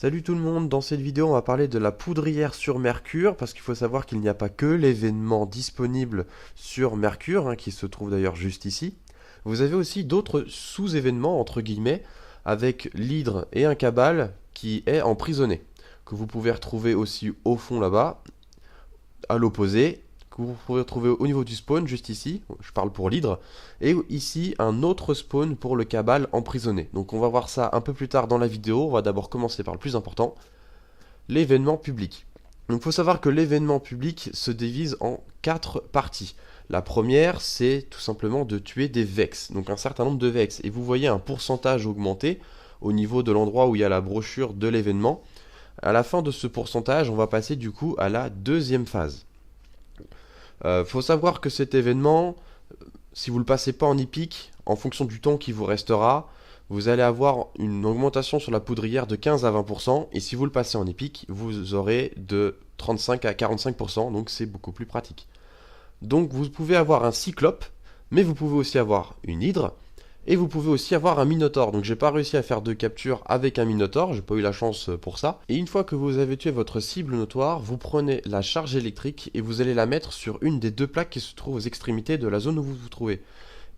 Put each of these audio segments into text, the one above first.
Salut tout le monde, dans cette vidéo on va parler de la poudrière sur Mercure parce qu'il faut savoir qu'il n'y a pas que l'événement disponible sur Mercure, qui se trouve d'ailleurs juste ici. Vous avez aussi d'autres sous-événements entre guillemets avec l'hydre et un cabal qui est emprisonné, que vous pouvez retrouver aussi au fond là-bas, à l'opposé, que vous pouvez retrouver au niveau du spawn juste ici, je parle pour l'hydre, et ici un autre spawn pour le cabal emprisonné. Donc on va voir ça un peu plus tard dans la vidéo, on va d'abord commencer par le plus important, l'événement public. Donc il faut savoir que l'événement public se divise en 4 parties. La première, c'est tout simplement de tuer des vex, donc un certain nombre de vex, et vous voyez un pourcentage augmenter au niveau de l'endroit où il y a la brochure de l'événement. À la fin de ce pourcentage, on va passer du coup à la deuxième phase. Faut savoir que cet événement, si vous ne le passez pas en hippique, en fonction du temps qui vous restera, vous allez avoir une augmentation sur la poudrière de 15 à 20%, et si vous le passez en épique, vous aurez de 35 à 45%, donc c'est beaucoup plus pratique. Donc vous pouvez avoir un cyclope, mais vous pouvez aussi avoir une hydre, et vous pouvez aussi avoir un minotaure. Donc j'ai pas réussi à faire de capture avec un minotaure, j'ai pas eu la chance pour ça. Et une fois que vous avez tué votre cible notoire, vous prenez la charge électrique et vous allez la mettre sur une des deux plaques qui se trouvent aux extrémités de la zone où vous vous trouvez.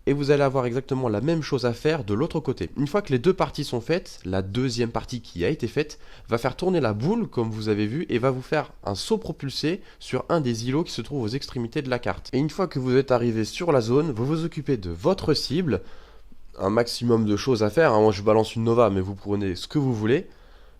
Et vous allez avoir exactement la même chose à faire de l'autre côté. Une fois que les deux parties sont faites, la deuxième partie qui a été faite va faire tourner la boule, comme vous avez vu, et va vous faire un saut propulsé sur un des îlots qui se trouve aux extrémités de la carte. Et une fois que vous êtes arrivé sur la zone, vous vous occupez de votre cible, un maximum de choses à faire, moi je balance une Nova, mais vous prenez ce que vous voulez.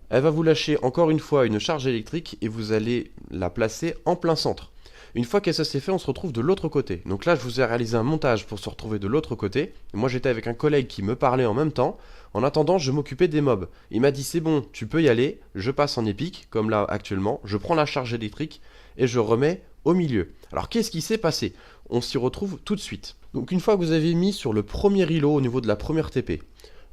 Elle va vous lâcher encore une fois une charge électrique et vous allez la placer en plein centre. Une fois que ça s'est fait, on se retrouve de l'autre côté. Donc là, je vous ai réalisé un montage pour se retrouver de l'autre côté. Moi, j'étais avec un collègue qui me parlait en même temps. En attendant, je m'occupais des mobs. Il m'a dit, c'est bon, tu peux y aller. Je passe en épique, comme là actuellement. Je prends la charge électrique et je remets au milieu. Alors, qu'est-ce qui s'est passé? On s'y retrouve tout de suite. Donc, une fois que vous avez mis sur le premier îlot au niveau de la première TP,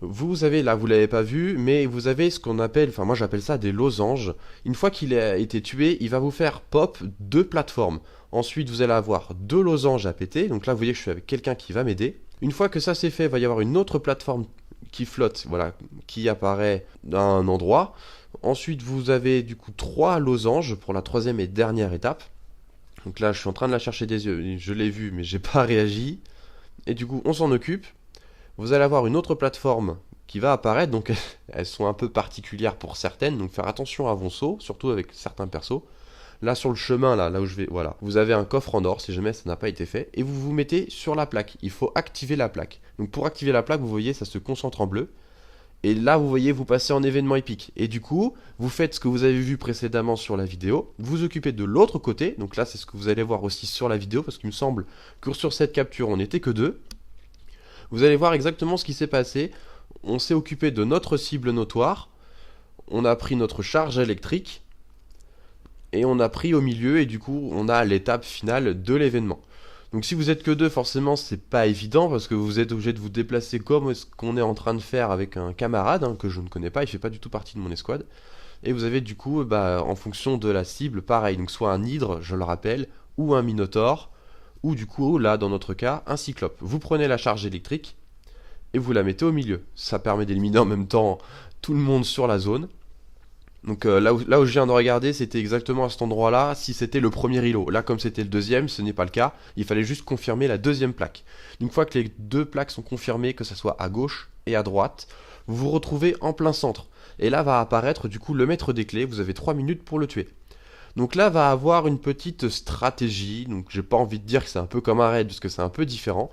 vous avez, là vous l'avez pas vu, mais vous avez ce qu'on appelle, enfin moi j'appelle ça des losanges. Une fois qu'il a été tué, il va vous faire pop deux plateformes. Ensuite vous allez avoir deux losanges à péter, donc là vous voyez que je suis avec quelqu'un qui va m'aider. Une fois que ça c'est fait, il va y avoir une autre plateforme qui flotte, voilà, qui apparaît à un endroit. Ensuite vous avez du coup trois losanges pour la troisième et dernière étape. Donc là je suis en train de la chercher des yeux, je l'ai vu mais j'ai pas réagi. Et du coup on s'en occupe. Vous allez avoir une autre plateforme qui va apparaître, donc elles sont un peu particulières pour certaines, donc faire attention à vos sauts, surtout avec certains persos. Là sur le chemin, là où je vais, voilà, vous avez un coffre en or si jamais ça n'a pas été fait, et vous vous mettez sur la plaque. Il faut activer la plaque. Donc pour activer la plaque, vous voyez, ça se concentre en bleu. Et là, vous voyez, vous passez en événement épique. Et du coup, vous faites ce que vous avez vu précédemment sur la vidéo, vous occupez de l'autre côté, donc là c'est ce que vous allez voir aussi sur la vidéo, parce qu'il me semble que sur cette capture, on n'était que deux. Vous allez voir exactement ce qui s'est passé. On s'est occupé de notre cible notoire, on a pris notre charge électrique, et on a pris au milieu, et du coup, on a l'étape finale de l'événement. Donc si vous êtes que deux, forcément, c'est pas évident, parce que vous êtes obligé de vous déplacer comme ce qu'on est en train de faire avec un camarade, que je ne connais pas, il fait pas du tout partie de mon escouade. Et vous avez du coup, en fonction de la cible, pareil, donc soit un hydre, je le rappelle, ou un minotaure, ou du coup, là, dans notre cas, un cyclope. Vous prenez la charge électrique et vous la mettez au milieu. Ça permet d'éliminer en même temps tout le monde sur la zone. Donc là où je viens de regarder, c'était exactement à cet endroit-là, si c'était le premier îlot. Là, comme c'était le deuxième, ce n'est pas le cas. Il fallait juste confirmer la deuxième plaque. Une fois que les deux plaques sont confirmées, que ce soit à gauche et à droite, vous vous retrouvez en plein centre. Et là va apparaître du coup le maître des clés, vous avez 3 minutes pour le tuer. Donc là va avoir une petite stratégie, donc j'ai pas envie de dire que c'est un peu comme un raid parce que c'est un peu différent,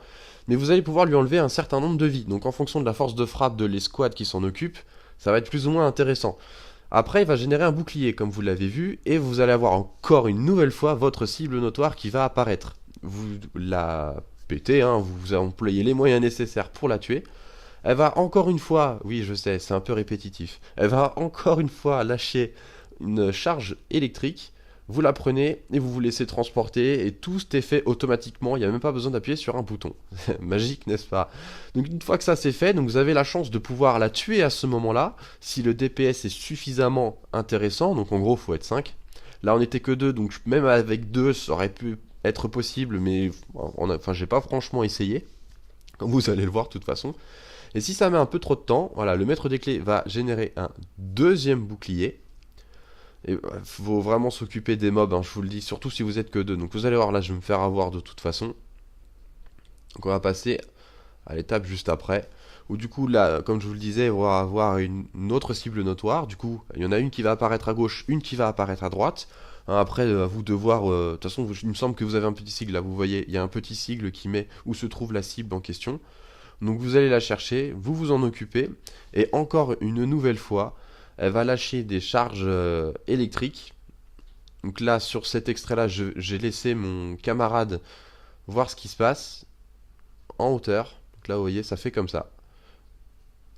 mais vous allez pouvoir lui enlever un certain nombre de vies. Donc en fonction de la force de frappe de l'escouade qui s'en occupe, ça va être plus ou moins intéressant. Après il va générer un bouclier comme vous l'avez vu, et vous allez avoir encore une nouvelle fois votre cible notoire qui va apparaître. Vous la pétez, vous employez les moyens nécessaires pour la tuer. Elle va encore une fois, oui je sais, c'est un peu répétitif, elle va encore une fois lâcher une charge électrique, vous la prenez et vous vous laissez transporter et tout est fait automatiquement, il n'y a même pas besoin d'appuyer sur un bouton. Magique, n'est-ce pas? Donc une fois que ça c'est fait, donc vous avez la chance de pouvoir la tuer à ce moment-là, si le DPS est suffisamment intéressant, donc en gros il faut être 5. Là on était que 2, donc même avec 2 ça aurait pu être possible, mais j'ai pas franchement essayé, comme vous allez le voir de toute façon. Et si ça met un peu trop de temps, voilà, le maître des clés va générer un deuxième bouclier. Et faut vraiment s'occuper des mobs, hein, je vous le dis, surtout si vous êtes que deux. Donc vous allez voir, là je vais me faire avoir de toute façon. Donc on va passer à l'étape juste après. Où du coup là, comme je vous le disais, on va avoir une autre cible notoire. Du coup, il y en a une qui va apparaître à gauche, une qui va apparaître à droite. Hein, après, à vous de voir. De toute façon, il me semble que vous avez un petit sigle là. Vous voyez, il y a un petit sigle qui met où se trouve la cible en question. Donc vous allez la chercher, vous vous en occupez. Et encore une nouvelle fois, elle va lâcher des charges électriques. Donc là, sur cet extrait-là, j'ai laissé mon camarade voir ce qui se passe en hauteur. Donc là, vous voyez, ça fait comme ça.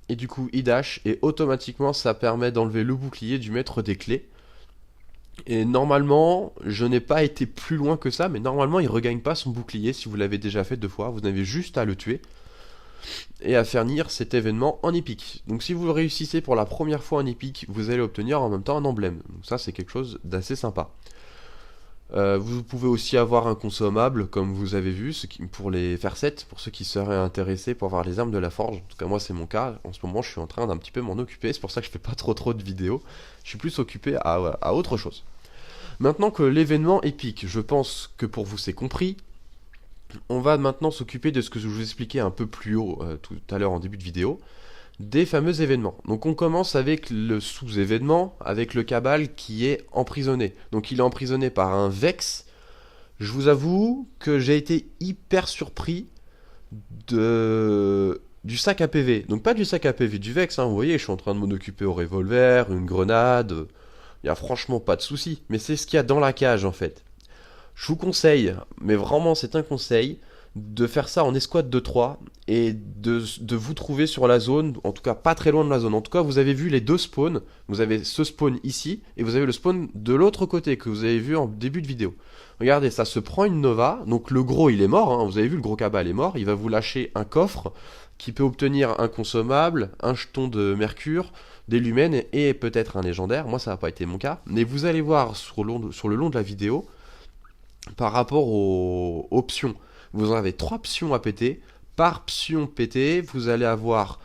Et du coup, il dash et automatiquement, ça permet d'enlever le bouclier du maître des clés. Et normalement, je n'ai pas été plus loin que ça, mais normalement, il regagne pas son bouclier si vous l'avez déjà fait 2 fois. Vous avez juste à le tuer et à faire venir cet événement en épique. Donc si vous le réussissez pour la première fois en épique, vous allez obtenir en même temps un emblème. Donc ça, c'est quelque chose d'assez sympa. Vous pouvez aussi avoir un consommable, comme vous avez vu, pour les faire 7, pour ceux qui seraient intéressés pour avoir les armes de la forge. En tout cas, moi, c'est mon cas. En ce moment, je suis en train d'un petit peu m'en occuper. C'est pour ça que je fais pas trop de vidéos. Je suis plus occupé à autre chose. Maintenant que l'événement épique, je pense que pour vous, c'est compris. On va maintenant s'occuper de ce que je vous expliquais un peu plus haut tout à l'heure en début de vidéo. Des fameux événements. Donc on commence avec le sous-événement, avec le Cabal qui est emprisonné. Donc il est emprisonné par un Vex. Je vous avoue que j'ai été hyper surpris du sac à PV. Donc pas du sac à PV du Vex, hein. Vous voyez, je suis en train de m'en occuper au revolver, une grenade. Il n'y a franchement pas de souci. Mais c'est ce qu'il y a dans la cage en fait. Je vous conseille, mais vraiment c'est un conseil, de faire ça en escouade de 3 et de vous trouver sur la zone, en tout cas pas très loin de la zone. En tout cas, vous avez vu les deux spawns. Vous avez ce spawn ici et vous avez le spawn de l'autre côté que vous avez vu en début de vidéo. Regardez, ça se prend une Nova. Donc le gros, il est mort. Hein. Vous avez vu, le gros cabal est mort. Il va vous lâcher un coffre qui peut obtenir un consommable, un jeton de mercure, des lumens et peut-être un légendaire. Moi, ça n'a pas été mon cas. Mais vous allez voir sur le long de la vidéo, par rapport aux options. Vous en avez 3 pions à péter. Par pion pété, vous allez avoir,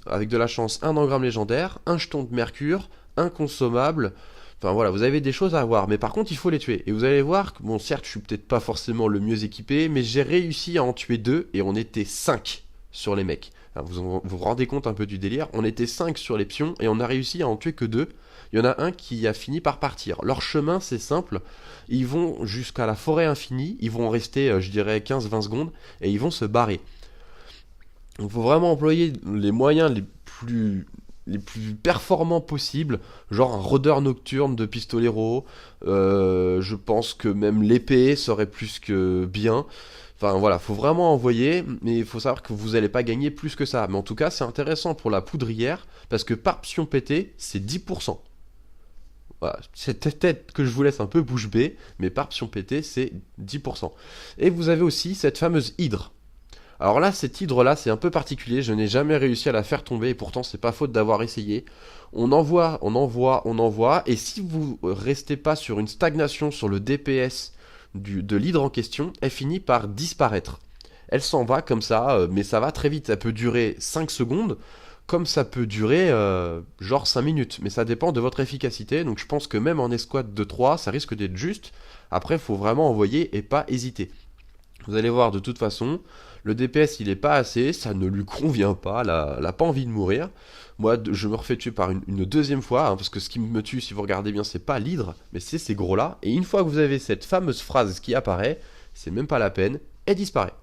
avec de la chance, un engramme légendaire, un jeton de mercure, un consommable. Enfin voilà, vous avez des choses à avoir. Mais par contre, il faut les tuer. Et vous allez voir que, bon, certes, je suis peut-être pas forcément le mieux équipé, mais j'ai réussi à en tuer 2 et on était 5 sur les mecs. Alors, vous rendez compte un peu du délire. On était 5 sur les pions et on a réussi à en tuer que 2. Il y en a un qui a fini par partir. Leur chemin, c'est simple. Ils vont jusqu'à la forêt infinie. Ils vont rester, je dirais, 15-20 secondes. Et ils vont se barrer. Il faut vraiment employer les moyens les plus performants possibles. Genre un rôdeur nocturne de pistolero. Je pense que même l'épée serait plus que bien. Enfin voilà, faut vraiment envoyer, mais il faut savoir que vous n'allez pas gagner plus que ça. Mais en tout cas, c'est intéressant pour la poudrière, parce que par pion pété, c'est 10%. Voilà, c'est peut-être que je vous laisse un peu bouche bée, mais par pion pété, c'est 10%. Et vous avez aussi cette fameuse hydre. Alors là, cette hydre-là, c'est un peu particulier, je n'ai jamais réussi à la faire tomber, et pourtant, c'est pas faute d'avoir essayé. On envoie, et si vous restez pas sur une stagnation sur le DPS de l'hydre en question, elle finit par disparaître. Elle s'en va comme ça, mais ça va très vite, ça peut durer 5 secondes, comme ça peut durer genre 5 minutes, mais ça dépend de votre efficacité, donc je pense que même en escouade de 3, ça risque d'être juste. Après, il faut vraiment envoyer et pas hésiter. Vous allez voir, de toute façon, le DPS il est pas assez, ça ne lui convient pas, elle a pas envie de mourir. Moi, je me refais tuer par une deuxième fois, hein, parce que ce qui me tue, si vous regardez bien, c'est pas l'hydre, mais c'est ces gros-là. Et une fois que vous avez cette fameuse phrase qui apparaît, c'est même pas la peine, elle disparaît.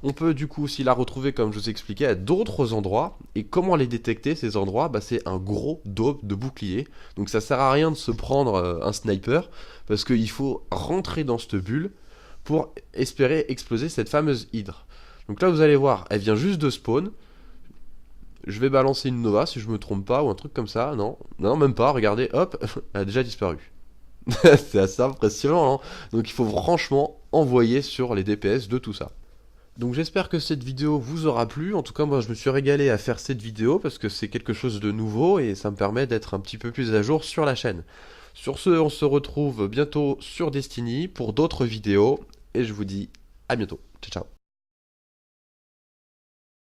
On peut du coup aussi la retrouver, comme je vous expliquais, à d'autres endroits. Et comment les détecter, ces endroits? C'est un gros daube de bouclier. Donc ça sert à rien de se prendre un sniper, parce qu'il faut rentrer dans cette bulle pour espérer exploser cette fameuse hydre. Donc là, vous allez voir, elle vient juste de spawn. Je vais balancer une Nova, si je me trompe pas, ou un truc comme ça. Non, non, même pas, regardez, hop, elle a déjà disparu. C'est assez impressionnant, hein. Donc il faut franchement envoyer sur les DPS de tout ça. Donc j'espère que cette vidéo vous aura plu. En tout cas, moi je me suis régalé à faire cette vidéo parce que c'est quelque chose de nouveau et ça me permet d'être un petit peu plus à jour sur la chaîne. Sur ce, on se retrouve bientôt sur Destiny pour d'autres vidéos et je vous dis à bientôt. Ciao ciao.